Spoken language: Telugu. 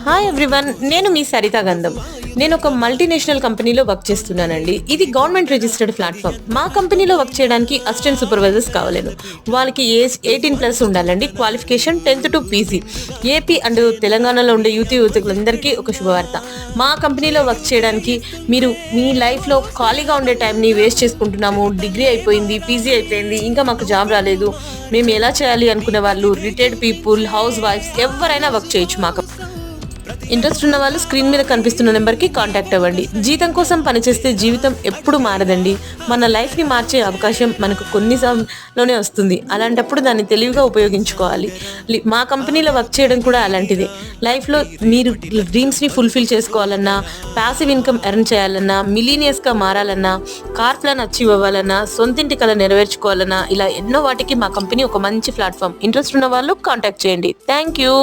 హాయ్ ఎవ్రీవన్, నేను మీ సరిత గంధం. నేను ఒక మల్టీనేషనల్ కంపెనీలో వర్క్ చేస్తున్నానండి. ఇది గవర్నమెంట్ రిజిస్టర్డ్ ప్లాట్ఫామ్. మా కంపెనీలో వర్క్ చేయడానికి అసిస్టెంట్ సూపర్వైజర్స్ కావాలను. వాళ్ళకి ఏజ్ 18+ ఉండాలండి. Qualification 10th to PG. AP and తెలంగాణలో ఉండే యువతులందరికీ ఒక శుభవార్త. మా కంపెనీలో వర్క్ చేయడానికి మీరు మీ లైఫ్లో ఖాళీగా ఉండే టైంని వేస్ట్ చేసుకుంటున్నాము. డిగ్రీ అయిపోయింది, పీజీ అయిపోయింది, ఇంకా మాకు జాబ్ రాలేదు, మేము ఎలా చేయాలి అనుకునే వాళ్ళు, రిటైర్డ్ పీపుల్, హౌస్ వైఫ్స్ ఎవరైనా వర్క్ చేయొచ్చు. మాకు ఇంట్రెస్ట్ ఉన్న వాళ్ళు స్క్రీన్ మీద కనిపిస్తున్న నెంబర్కి కాంటాక్ట్ అవ్వండి. జీతం కోసం పనిచేస్తే జీవితం ఎప్పుడు మారదండి. మన లైఫ్ని మార్చే అవకాశం మనకు కొన్ని సమయంలోనే వస్తుంది. అలాంటప్పుడు దాన్ని తెలివిగా ఉపయోగించుకోవాలి. మా కంపెనీలో వర్క్ చేయడం కూడా అలాంటిదే. లైఫ్లో మీరు డ్రీమ్స్ని ఫుల్ఫిల్ చేసుకోవాలన్నా, ప్యాసివ్ ఇన్కమ్ ఎర్న్ చేయాలన్నా, మిలీనియర్స్గా మారాలన్నా, కార్ ప్లాన్ అచీవ్ అవ్వాలన్నా, సొంతింటి కళ నెరవేర్చుకోవాలన్నా, ఇలా ఎన్నో వాటికి మా కంపెనీ ఒక మంచి ప్లాట్ఫామ్. ఇంట్రెస్ట్ ఉన్న వాళ్ళు కాంటాక్ట్ చేయండి. Thank you.